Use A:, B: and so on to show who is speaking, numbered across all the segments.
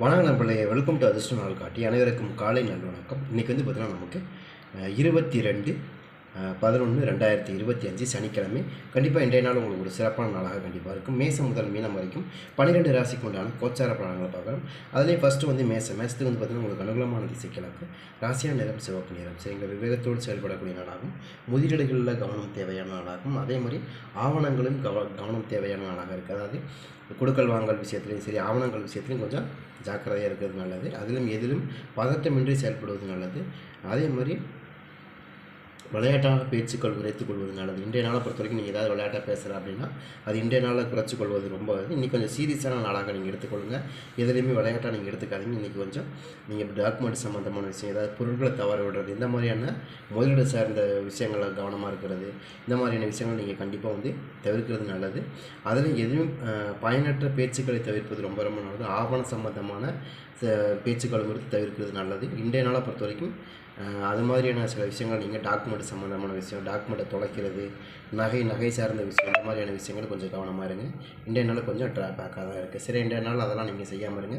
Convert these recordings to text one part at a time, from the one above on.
A: வணக்கம் நண்பர்களே, welcome to அதிர்ஷ்ட நாள் காட்டி அனைவருக்கும் காலை நல்வணக்கம். இன்றைக்கி வந்து பார்த்தீங்கன்னா நமக்கு 22/11/2025 சனிக்கிழமை. கண்டிப்பாக இன்றைய நாள் உங்களுக்கு ஒரு சிறப்பான நாளாக கண்டிப்பாக இருக்கும். மேசம் முதல் மீனம் வரைக்கும் 12 ராசிக்கு உண்டான கோச்சார பலன்களை பார்க்குறோம். அதுலேயும் ஃபஸ்ட்டு வந்து மேசத்துக்கு வந்து பார்த்தீங்கன்னா உங்களுக்கு அனுகூலமான திசை கிழக்கு, ராசியான நிறம் சிவப்பு நிறம். சரிங்க, விவேகத்தோடு செயல்படக்கூடிய நாளாகும். முதலீடுகளில் கவனம் தேவையான நாளாகும். அதே மாதிரி ஆவணங்களும் கவனம் தேவையான நாளாக இருக்குது. அதாவது கொடுக்கல் வாங்கல் விஷயத்துலையும் சரி, ஆவணங்கள் விஷயத்துலையும் கொஞ்சம் ஜாக்கிரதையாக இருக்கிறது நல்லது. அதிலும் எதிலும் பதட்டமின்றி செயல்படுவது நல்லது. அதே மாதிரி விளையாட்டாக பேச்சுக்கள் குறைத்துக் கொள்வது நல்லது. இன்றைய நாளை பொறுத்த வரைக்கும் நீங்கள் ஏதாவது விளையாட்டாக பேசுகிற அப்படின்னா அது இன்றைய நாளில் குறைச்சி கொள்வது ரொம்ப இன்றைக்கி கொஞ்சம் சீரியஸான நாளாக நீங்கள் எடுத்துக்கொள்ளுங்கள். எதுலேயுமே விளையாட்டாக நீங்கள் எடுத்துக்காதீங்க. இன்றைக்கி கொஞ்சம் நீங்கள் டாக்குமெண்ட் சம்மந்தமான விஷயம், ஏதாவது பொருட்களை தவற விடுறது, இந்த மாதிரியான முதலீடு சார்ந்த விஷயங்களில் கவனமாக இருக்கிறது, இந்த மாதிரியான விஷயங்கள் நீங்கள் கண்டிப்பாக வந்து தவிர்க்கிறது நல்லது. அதில் எதுவும் பயனற்ற பேச்சுக்களை தவிர்ப்பது ரொம்ப ரொம்ப நல்லது. ஆவண சம்மந்தமான பேச்சுக்களும் தவிர்க்கிறது நல்லது. இன்றைய நாளை பொறுத்த வரைக்கும் அது மாதிரியான சில விஷயங்கள் நீங்கள் டாக்குமெண்ட் சம்மந்தமான விஷயம், டாக்குமெண்ட்டை தொலைக்கிறது, நகை சார்ந்த விஷயம், இந்த மாதிரியான விஷயங்கள் கொஞ்சம் கவனமாக இருங்க. இன்றைய நாள் கொஞ்சம் ட்ராபேக்காக தான் இருக்குது. சரி, இன்றைய நாள் அதெல்லாம் நீங்கள் செய்யாமல் இருங்க.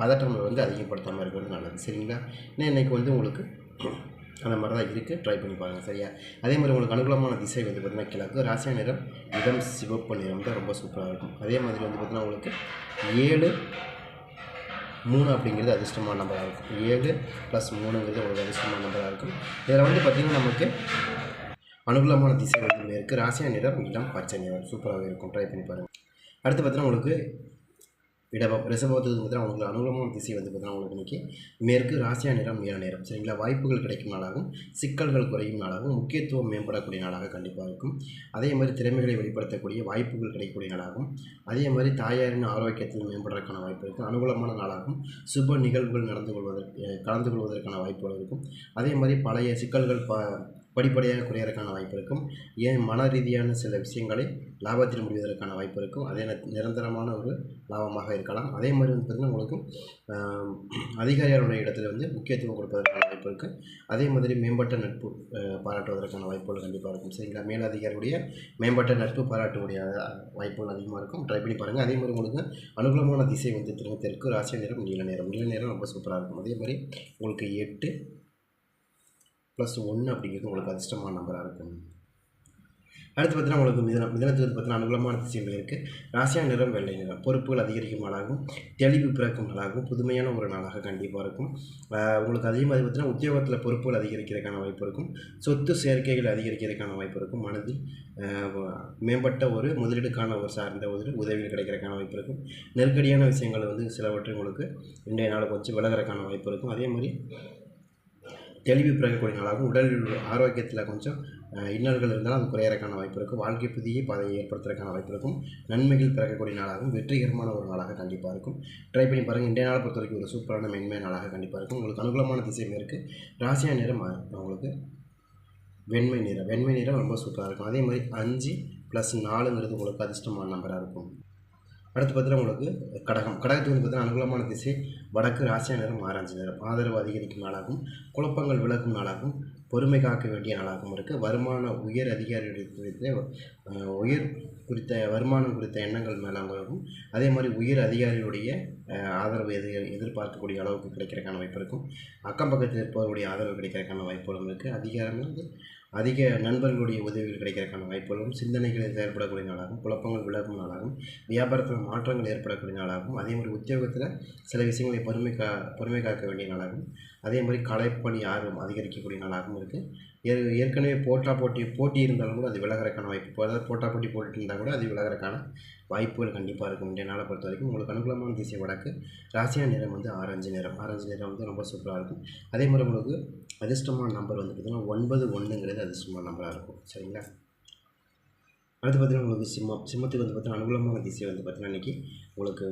A: பதட்டம் வந்து அதிகப்படுத்தாமல் இருக்கிறது நல்லது. சரிங்களா? ஏன்னா இன்றைக்கி வந்து உங்களுக்கு அந்த மாதிரி தான் இருக்குது. ட்ரை பண்ணி பாருங்கள். சரியா? அதே மாதிரி உங்களுக்கு அனுகூலமான திசை வந்து பார்த்திங்கன்னா கிழக்கு, ராசியான நிறம் இளம் சிவப்பு நிறம் தான் ரொம்ப சூப்பராக இருக்கும். அதே மாதிரி வந்து பார்த்திங்கன்னா உங்களுக்கு 7-3 அப்படிங்கிறது அதிர்ஷ்டமான நம்பராக இருக்கும். 7+3ங்கிறது உங்களுக்கு அதிர்ஷ்டமான நம்பராக இருக்கும். இதில் வந்து பார்த்திங்கன்னா நமக்கு அனுகூலமான திசை வந்து மேற்கு, ராசியான நிறம் இளம் பச்சை நிறம் சூப்பராகவே இருக்கும். ட்ரை பண்ணி பாருங்கள். அடுத்து பார்த்திங்கன்னா உங்களுக்கு இடபம் ரிஷபத்துக்கு பார்த்தீங்கன்னா உங்களுக்கு அனுகூலமான திசை வந்து பார்த்தீங்கன்னா உங்களுக்கு இன்றைக்கி மேற்கு, ராசியா நிறம் நீல நிறம். சரிங்களா? வாய்ப்புகள் கிடைக்கும் நாளாகவும் சிக்கல்கள் குறையும் நாளாகவும் முக்கியத்துவம் மேம்படக்கூடிய நாளாக கண்டிப்பாக இருக்கும். அதே மாதிரி திறமைகளை வெளிப்படுத்தக்கூடிய வாய்ப்புகள் கிடைக்கக்கூடிய நாளாகவும், அதே மாதிரி தாயாரின் ஆரோக்கியத்தில் மேம்படுறதுக்கான வாய்ப்பு இருக்கும். அனுகூலமான நாளாகவும் சுப நிகழ்வுகள் கலந்து கொள்வதற்கான வாய்ப்புகள் இருக்கும். அதே மாதிரி பழைய சிக்கல்கள் படிப்படியாக குறையறதுக்கான வாய்ப்பு இருக்கும். ஏன் மன ரீதியான சில விஷயங்களை லாபத்தில் முடிவதற்கான வாய்ப்பு இருக்கும். அதே நிரந்தரமான ஒரு லாபமாக இருக்கலாம். அதே மாதிரி வந்து பார்த்திங்கன்னா உங்களுக்கு அதிகாரிகளுடைய இடத்துல வந்து முக்கியத்துவம் கொடுப்பதற்கான வாய்ப்பு இருக்குது. அதே மாதிரி மேம்பட்ட நட்பு பாராட்டுவதற்கான வாய்ப்புகள் கண்டிப்பாக இருக்கும். சரிங்களா? மேலதிகாரியுடைய மேம்பட்ட நட்பு பாராட்டக்கூடிய வாய்ப்புகள் அதிகமாக இருக்கும். ட்ரை பண்ணி பாருங்கள். அதே மாதிரி உங்களுக்கு அனுகூலமான திசை வந்து தெற்கு, ராசிய நிறம் நீல நிறம் ரொம்ப சூப்பராக இருக்கும். அதே மாதிரி உங்களுக்கு 8+1 அப்படிங்கிறது உங்களுக்கு அதிர்ஷ்டமான நம்பராக இருக்கும். அடுத்து பார்த்தீங்கன்னா உங்களுக்கு மிதனத்துக்கு பார்த்தீங்கன்னா அனுகூலமான திசைகள் இருக்குது. ராசியான நிறம் வெள்ளை நிறம். பொறுப்புகள் அதிகரிக்கும் நாளாகவும் தெளிவு பிறக்கும் நாளாகவும் புதுமையான ஒரு நாளாக கண்டிப்பாக இருக்கும். உங்களுக்கு அதே மாதிரி பார்த்தீங்கன்னா உத்தியோகத்தில் பொறுப்புகள் அதிகரிக்கிறதுக்கான வாய்ப்பு இருக்கும். சொத்து சேர்க்கைகள் அதிகரிக்கிறதுக்கான வாய்ப்பு இருக்கும். மனதில் மேம்பட்ட ஒரு முதலீடுக்கான ஒரு சார்ந்த ஒரு உதவிகள் கிடைக்கிறதுக்கான வாய்ப்பு இருக்கும். நெருக்கடியான விஷயங்கள் வந்து சிலவற்றை உங்களுக்கு இன்றைய நாளை கொஞ்சம் விலகிறதுக்கான வாய்ப்பு இருக்கும். அதே மாதிரி தெளிவு பிறக்கக்கூடிய நாளாகவும் உடல் ஆரோக்கியத்தில் கொஞ்சம் இன்னல்கள் இருந்தாலும் அது குறையறதுக்கான வாய்ப்பு இருக்கும். வாழ்க்கை புதிய பாதையை ஏற்படுத்துறதுக்கான வாய்ப்பு இருக்கும். நன்மைகள் பிறக்கக்கூடிய நாளாகவும் வெற்றிகரமான ஒரு நாளாக கண்டிப்பாக இருக்கும். ட்ரை பண்ணி பாருங்கள். இன்றைய நாளை பொறுத்த வரைக்கும் ஒரு சூப்பரான மென்மையான நாளாக கண்டிப்பாக இருக்கும். உங்களுக்கு அனுகூலமான திசை மேற்கு, ராசியான நிறம் உங்களுக்கு வெண்மை நிறம் ரொம்ப சூப்பராக இருக்கும். அதே மாதிரி 5+4ங்கிறது உங்களுக்கு அதிர்ஷ்டமான நம்பராக இருக்கும். அடுத்து பார்த்தீங்கன்னா உங்களுக்கு கடகத்துக்கு வந்து பார்த்தீங்கன்னா அனுகூலமான திசை வடக்கு, ராசியா நிறம் ஆரஞ்சு நிறம். ஆதரவு அதிகரிக்கும் நாளாகவும் குழப்பங்கள் விலகும் நாளாகவும் பொறுமை காக்க வேண்டிய நாளாகவும் இருக்குது. உயர் அதிகாரிகளுடைய வருமானம் குறித்த எண்ணங்கள் மேலாகவும், அதே மாதிரி உயர் அதிகாரிகளுடைய ஆதரவு எதிர்பார்க்கக்கூடிய அளவுக்கு கிடைக்கிறதுக்கான வாய்ப்பு இருக்கும். அக்கம் பக்கத்தில் இருப்பவர்களுடைய ஆதரவு கிடைக்கிறதுக்கான வாய்ப்புகளும் இருக்குது. அதிக நண்பர்களுடைய உதவிகள் கிடைக்கிறதுக்கான வாய்ப்புகளும், சிந்தனைகளில் செயல்படக்கூடிய நாளாகவும், குழப்பங்கள் விலகும் நாளாகவும், வியாபாரத்தில் மாற்றங்கள் ஏற்படக்கூடிய நாளாகவும், அதே மாதிரி உத்தியோகத்தில் சில விஷயங்களை பொறுமை காக்க வேண்டிய நாளாகவும், அதே மாதிரி கலைப்பணி ஆர்வம் அதிகரிக்கக்கூடிய நாளாகவும் இருக்குது. ஏற்கனவே போட்டி இருந்தாலும் கூட அது விலகிறதுக்கான வாய்ப்பு, அதாவது போட்டி போட்டுட்டு இருந்தால் கூட அது விலகிறதுக்கான வாய்ப்புகள் கண்டிப்பாக இருக்கும். இன்றைய நாளை பொறுத்த வரைக்கும் உங்களுக்கு அனுகூலமான திசை வடக்கு, ராசியான நிறம் வந்து ஆரஞ்சு நிறம் வந்து ரொம்ப சூப்பராக இருக்கும். அதே மாதிரி உங்களுக்கு அதிர்ஷ்டமான நம்பர் வந்து பார்த்திங்கன்னா 9-1ங்கிறது அதிர்ஷ்டமான நம்பராக இருக்கும். சரிங்களா? அடுத்து பார்த்திங்கன்னா உங்களுக்கு சிம்மத்துக்கு வந்து பார்த்திங்கன்னா அனுகூலமான திசை வந்து பார்த்திங்கன்னா இன்றைக்கி உங்களுக்கு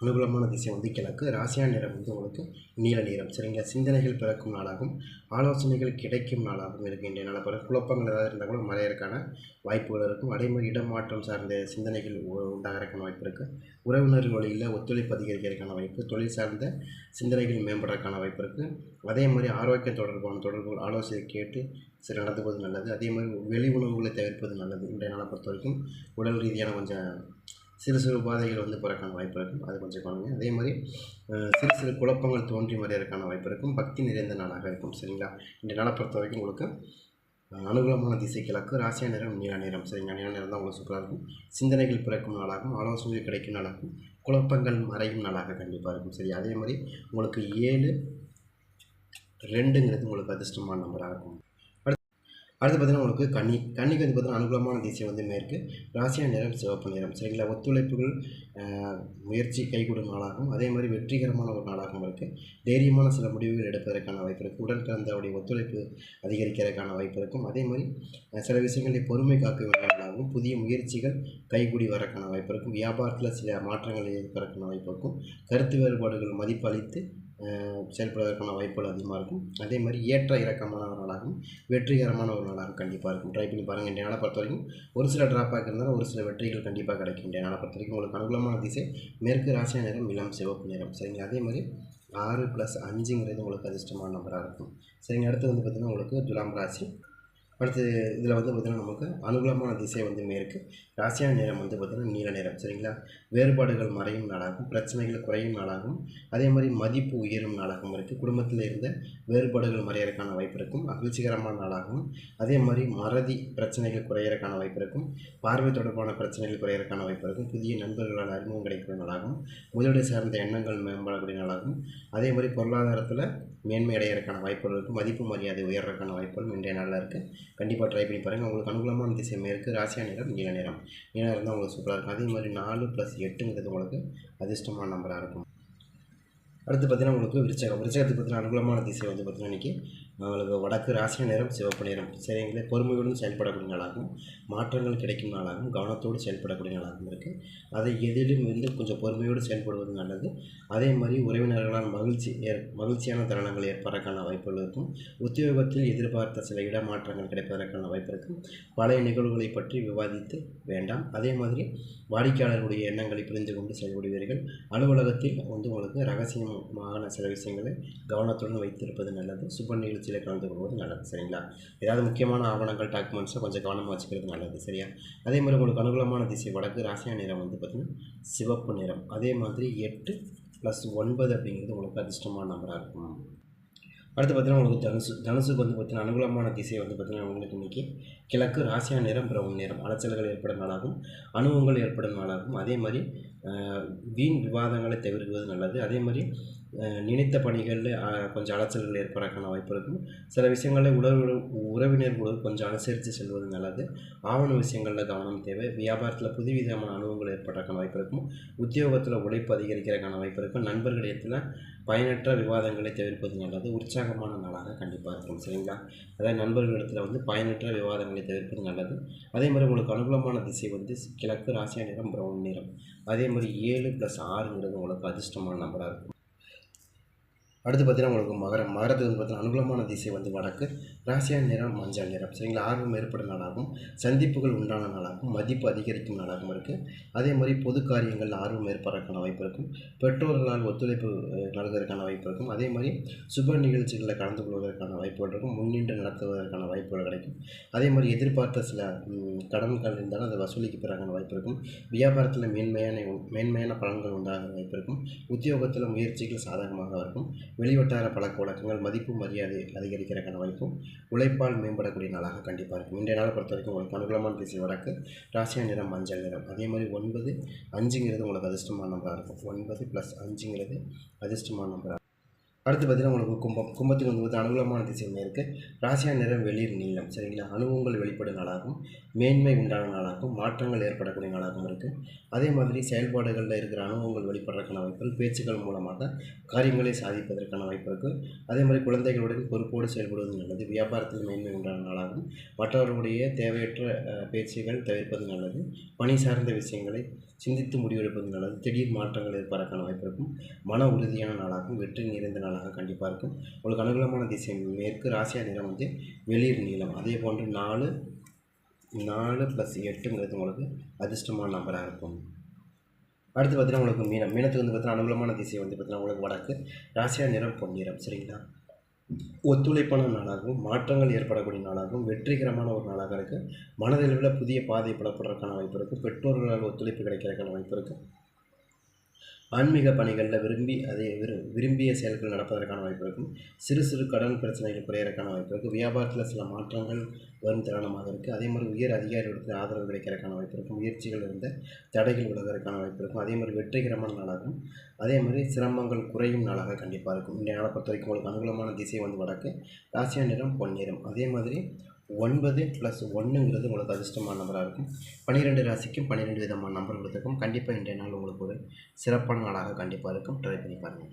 A: அனுகூலமான திசை வந்து கிழக்கு, ராசியான நிறம் வந்து உங்களுக்கு நீல நிறம். சரிங்களா? சிந்தனைகள் பிறக்கும் நாளாகவும் ஆலோசனைகள் கிடைக்கும் நாளாகவும் இருக்குது. இன்றைய நாளை பிறகு குழப்பங்கள் ஏதாவது இருந்தால் கூட மறையறதுக்கான வாய்ப்புகள் இருக்கும். அதே மாதிரி இடமாற்றம் சார்ந்த சிந்தனைகள் உண்டாகிறதுக்கான வாய்ப்பு இருக்குது. உறவினர்கள் வழியில் ஒத்துழைப்பு அதிகரிக்கிறதுக்கான வாய்ப்பு, தொழில் சார்ந்த சிந்தனைகள் மேம்படுறதுக்கான வாய்ப்பு இருக்குது. அதே மாதிரி ஆரோக்கியம் தொடர்பான தொடர்புகள் ஆலோசனை கேட்டு சரி நடத்துவது நல்லது. அதே மாதிரி வெளி உணவுகளை தவிர்ப்பது நல்லது. இன்றைய நாளை பொறுத்த வரைக்கும் உடல் ரீதியான கொஞ்சம் சிறு சிறு உபாதைகள் வந்து பிறக்கான வாய்ப்பு இருக்கும், அது கொஞ்சம் கவனிங்க. அதே மாதிரி சிறு சிறு குழப்பங்கள் தோன்றி மறையறதுக்கான வாய்ப்பு இருக்கும். பக்தி நிறைந்த நாளாக இருக்கும். சரிங்களா? இந்த நாளை பொறுத்த வரைக்கும் உங்களுக்கு அனுகூலமான திசை கிழக்கு, ராசியா நிறம் நீல நிறம். சரிங்களா? நீல நிறம் தான் உங்களுக்கு சூப்பராக இருக்கும். சிந்தனைகள் பிறக்கும் நாளாகும், ஆலோசனைகள் கிடைக்கும் நாளாகும், குழப்பங்கள் மறையும் நாளாக கண்டிப்பாக இருக்கும். சரி, அதே மாதிரி உங்களுக்கு 7, 2ங்கிறது உங்களுக்கு அதிர்ஷ்டமான நம்பராக இருக்கும். அடுத்து பார்த்தீங்கன்னா உங்களுக்கு கன்னிக்கு வந்து பார்த்தீங்கன்னா அனுகூலமான திசை வந்து மேற்கு, ராசியா நிறம் சிவப்பு நிறம். சரிங்களா? ஒத்துழைப்புகள் முயற்சி கைகூடும் நாளாகும், அதே மாதிரி வெற்றிகரமான ஒரு நாளாகவும் இருக்குது. தைரியமான சில முடிவுகள் எடுப்பதற்கான வாய்ப்பு இருக்குது. உடன் பிறந்தவருடைய ஒத்துழைப்பு அதிகரிக்கிறதுக்கான வாய்ப்பு இருக்கும். அதே மாதிரி சில விஷயங்களை பொறுமை காக்க வேண்டிய நாளாகும். புதிய முயற்சிகள் கைகூடி வரக்கான வாய்ப்பு இருக்கும். வியாபாரத்தில் சில மாற்றங்கள் ஏற்படுறதுக்கான வாய்ப்பு இருக்கும். கருத்து வேறுபாடுகள் மதிப்பளித்து செயல்படுவதற்கான வாய்ப்புகள் அதிகமாக இருக்கும். அதே மாதிரி ஏற்ற இறக்கமான ஒரு நாளாகவும் வெற்றிகரமான ஒரு நாளாக கண்டிப்பாக இருக்கும். ட்ரை பண்ணி பாருங்கள். இன்றைய நாளை பொறுத்த வரைக்கும் ஒரு சில ட்ராபேக் இருந்தாலும் ஒரு சில வெற்றிகள் கண்டிப்பாக கிடைக்கும். இன்றைய நாளை பொறுத்த வரைக்கும் உங்களுக்கு அனுகூலமான திசை மேற்கு, ராசியா நிறம் இளம் சிவப்பு நிறம். சரிங்களா? அதே மாதிரி 6+5ங்கிறது உங்களுக்கு அதிர்ஷ்டமான நம்பராக இருக்கும். சரிங்க. அடுத்து வந்து பார்த்திங்கன்னா உங்களுக்கு துலாம் ராசி. அடுத்து இதில் வந்து பார்த்திங்கன்னா நமக்கு அனுகூலமான திசை வந்து மேற்கு, ராசியான நிறம் வந்து பார்த்திங்கன்னா நீல நிறம். சரிங்களா? வேறுபாடுகள் மறையும் நாளாகும், பிரச்சனைகள் குறையும் நாளாகும், அதே மாதிரி மதிப்பு உயரும் நாளாகவும் இருக்குது. குடும்பத்தில் இருந்த வேறுபாடுகள் மறையறதுக்கான வாய்ப்பு இருக்கும். மகிழ்ச்சிகரமான நாளாகவும், அதே மாதிரி மறதி பிரச்சனைகள் குறையறதுக்கான வாய்ப்பு இருக்கும். பார்வை தொடர்பான பிரச்சனைகள் குறையறதுக்கான வாய்ப்பு இருக்கும். புதிய நண்பர்களால் அறிமுகம் கிடைக்கிற நாளாகும், முதலீடு சார்ந்த எண்ணங்கள் மேம்படக்கூடிய நாளாகும். அதே மாதிரி பொருளாதாரத்தில் மேன்மை அடைகிறதுக்கான வாய்ப்புகள் இருக்குது. மதிப்பு மரியாதை உயர்றதுக்கான வாய்ப்புகளும் இன்றைய நாளில் இருக்குது. கண்டிப்பாக ட்ரை பண்ணி பாருங்கள். உங்களுக்கு அனுகூலமான திசை மேற்கு, ராசியா நிறம் நீல நிறம். நீல நிறம் தான் உங்களுக்கு சூப்பராக இருக்கும். அதே மாதிரி 4+8ங்கிறது உங்களுக்கு அதிர்ஷ்டமான நம்பராக இருக்கும். அடுத்து பார்த்திங்கன்னா உங்களுக்கு விருச்சகத்துக்கு பார்த்திங்கன்னா அனுகூலமான திசை வந்து பார்த்திங்கன்னா இன்றைக்கி உங்களுக்கு வடக்கு, ராசியா நிறம் சிவப்பு நிறம். சரிங்களே? பொறுமையுடன் செயல்படக்கூடிய நாளாகவும் மாற்றங்கள் கிடைக்கும் நாளாகவும் கவனத்தோடு செயல்படக்கூடிய நாளாகவும் இருக்குது. அதை எதிலும் வந்து கொஞ்சம் பொறுமையோடு செயல்படுவது நல்லது. அதே மாதிரி உறவினர்களால் மகிழ்ச்சியான தருணங்கள் ஏற்படுறதுக்கான வாய்ப்புகள் இருக்கும். உத்தியோகத்தில் எதிர்பார்த்த சில இடமாற்றங்கள் கிடைப்பதற்கான வாய்ப்பு இருக்கும். பழைய நிகழ்வுகளை பற்றி விவாதித்து வேண்டாம். அதே மாதிரி வாடிக்கையாளர்களுடைய எண்ணங்களை புரிந்து கொண்டு செயல்படுவீர்கள். அலுவலகத்தில் வந்து உங்களுக்கு ரகசியமான சில விஷயங்களை கவனத்துடன் வைத்திருப்பது நல்லது. சுப நிகழ்ச்சியில் கலந்து கொள்வது நல்லது. சரிங்களா? ஏதாவது முக்கியமான ஆவணங்கள் டாக்குமெண்ட்ஸை கொஞ்சம் கவனமாக வச்சுக்கிறது நல்லது. சரியா? அதே மாதிரி உங்களுக்கு அனுகூலமான திசை வடக்கு, ராசியா நிறம் வந்து பார்த்திங்கன்னா சிவப்பு நிறம். அதே மாதிரி 8+9 அப்படிங்கிறது உங்களுக்கு அதிர்ஷ்டமான நம்பராக இருக்கும். அடுத்து பார்த்திங்கன்னா உங்களுக்கு தனுசுக்கு வந்து பார்த்திங்கன்னா அனுகூலமான திசை வந்து பார்த்திங்கன்னா உங்களுக்கு இன்றைக்கி கிழக்கு, ராசியா நிறம் பிரவுன் நிறம். அலைச்சல்கள் ஏற்படும் நாளாகும், அனுபவங்கள் ஏற்படும் நாளாகும். அதே மாதிரி வீண் விவாதங்களை தவிர்க்குவது நல்லது. அதே மாதிரி நினைத்த பணிகளில் கொஞ்சம் அலைச்சல்கள் ஏற்படுறதுக்கான வாய்ப்பு இருக்கும். சில விஷயங்களில் உறவினர்களோடு கொஞ்சம் அனுசரித்து செல்வது நல்லது. ஆவண விஷயங்களில் கவனம் தேவை. வியாபாரத்தில் புதுவிதமான அனுபவங்கள் ஏற்படுறதுக்கான வாய்ப்பு இருக்கும். உத்தியோகத்தில் உழைப்பு அதிகரிக்கிறதுக்கான வாய்ப்பு இருக்கும். நண்பர்களிடத்தில் பயனற்ற விவாதங்களை தவிர்ப்பது நல்லது. உற்சாகமான நாளாக கண்டிப்பாக இருக்கும். சரிங்களா? அதாவது நண்பர்களிடத்தில் வந்து பயனற்ற விவாதங்களை தவிர்ப்பது நல்லது. அதே மாதிரி உங்களுக்கு அனுகூலமான திசை வந்து கிழக்கு, ராசியா நிறம் பிரவுன் நிறம். அதே மாதிரி 7+6ங்கிறது உங்களுக்கு அதிர்ஷ்டமான நம்பராக இருக்கும். அடுத்து பார்த்திங்கன்னா உங்களுக்கு மகரத்துக்கு வந்து பார்த்திங்கன்னா அனுகூலமான திசை வந்து வடக்கு, ராசியா நிறம் மஞ்சள் நிறம். சரிங்களா? ஆர்வம் ஏற்படும் நாளாகும், சந்திப்புகள் உண்டான நாளாகும், மதிப்பு அதிகரிக்கும் நாளாகவும் இருக்குது. அதே மாதிரி பொது காரியங்கள் ஆர்வம் ஏற்படுறதுக்கான வாய்ப்பு இருக்கும். பெற்றோர்களால் ஒத்துழைப்பு நல்குவதற்கான வாய்ப்பு இருக்கும். அதே மாதிரி சுப நிகழ்ச்சிகளில் கலந்து கொள்வதற்கான வாய்ப்புகள் இருக்கும். முன்னின்று நடத்துவதற்கான வாய்ப்புகள் கிடைக்கும். அதே மாதிரி எதிர்பார்த்த சில கடன்கள் இருந்தாலும் அதை வசூலிக்கு பெறக்கான வாய்ப்பு இருக்கும். வியாபாரத்தில் மேன்மையான பலன்கள் உண்டாக வாய்ப்பு இருக்கும். உத்தியோகத்தில் முயற்சிகள் சாதகமாக இருக்கும். வெளிவட்டார பழக்க வழக்கங்கள் மதிப்பு மரியாதை அதிகரிக்கிறதுக்கான வாய்ப்பும் உழைப்பால் மேம்படக்கூடிய நாளாக கண்டிப்பாக இருக்கும். இன்றைய நாளை பொறுத்த வரைக்கும் உங்களுக்கு அனுகூலமான திசை வடக்கு, ராசியா நிறம் மஞ்சள் நிறம். அதே மாதிரி 9+5ங்கிறது உங்களுக்கு அதிர்ஷ்டமான நம்பராக இருக்கும். 9+5ங்கிறது அதிர்ஷ்டமான நம்பராக. அடுத்து பார்த்திங்கன்னா உங்களுக்கு கும்பத்துக்கு வந்து அனுகூலமான திசை மேற்கு, ராசியா நிறம் வெளிர் நீளம். சரிங்களா? அனுபவங்கள் வெளிப்படும் நாளாகும், மேன்மை உண்டான நாளாகும், மாற்றங்கள் ஏற்படக்கூடிய நாளாகவும் இருக்குது. அதே மாதிரி செயல்பாடுகளில் இருக்கிற அனுபவங்கள் வெளிப்படுறதுக்கான வாய்ப்புகள், பேச்சுக்கள் மூலமாக காரியங்களை சாதிப்பதற்கான வாய்ப்பு இருக்குது. அதே மாதிரி குழந்தைகளுடன் பொறுப்போடு செயல்படுவது நல்லது. வியாபாரத்தில் மேன்மை உண்டான நாளாகும், மற்றவர்களுடைய தேவையற்ற பேச்சுகள் தவிர்ப்பது நல்லது. பணி சார்ந்த விஷயங்களை சிந்தித்து முடிவெடுப்பது நல்லது. திடீர் மாற்றங்கள் ஏற்படுறதுக்கான வாய்ப்பு இருக்கும். மன உறுதியான நாளாகும், வெற்றி நிறைந்த நாளாக கண்டிப்பாக இருக்கும். உங்களுக்கு அனுகூலமான திசை மேற்கு, ராசியா நிறம் வந்து வெளிர் நீளம். அதே போன்று 4+8ங்கிறது உங்களுக்கு அதிர்ஷ்டமான நம்பராக இருக்கும். அடுத்து பார்த்திங்கன்னா உங்களுக்கு மீனத்துக்கு வந்து பார்த்திங்கன்னா அனுகூலமான திசை வந்து பார்த்திங்கன்னா உங்களுக்கு வடக்கு, ராசியா நிறம் பொன்னிறம். சரிங்களா? ஒத்துழைப்பான நாளாகவும் மாற்றங்கள் ஏற்படக்கூடிய நாளாகவும் வெற்றிகரமான ஒரு நாளாக இருக்குது. மனதளவில் புதிய பாதை புலப்படுறதுக்கான வாய்ப்பு இருக்குது. பெற்றோர்களால் ஒத்துழைப்பு கிடைக்கிறதுக்கான வாய்ப்பு இருக்குது. ஆன்மீக பணிகளில் விரும்பிய செயல்கள் நடப்பதற்கான வாய்ப்பு இருக்கும். சிறு சிறு கடன் பிரச்சனைகள் குறையிறதுக்கான வாய்ப்பு இருக்குது. வியாபாரத்தில் சில மாற்றங்கள் வரும் தருணமாக இருக்குது. அதே மாதிரி உயர் அதிகாரிகளுக்கு ஆதரவு கிடைக்கிறதுக்கான வாய்ப்பு இருக்கும். முயற்சிகள் இருந்த தடைகள் விலகிறதுக்கான வாய்ப்பு இருக்கும். அதே மாதிரி வெற்றிகரமான நாளாகும். அதே மாதிரி சிரமங்கள் குறையும் நாளாக கண்டிப்பாக இருக்கும். இந்த நாளை பொறுத்த வரைக்கும் உங்களுக்கு அனுகூலமான திசை வந்து வடக்கு. ராசியா நிறம் பொன்னிறம். அதே மாதிரி 9+1ங்கிறது உங்களுக்கு அதிர்ஷ்டமான நம்பராக இருக்கும். 12 ராசிக்கும் 12 விதமான நம்பர் கொடுத்துருக்கும். கண்டிப்பாக இன்றைய நாள் உங்களுக்கு ஒரு சிறப்பான நாளாக கண்டிப்பாக இருக்கும். ட்ரை பண்ணி பாருங்கள்.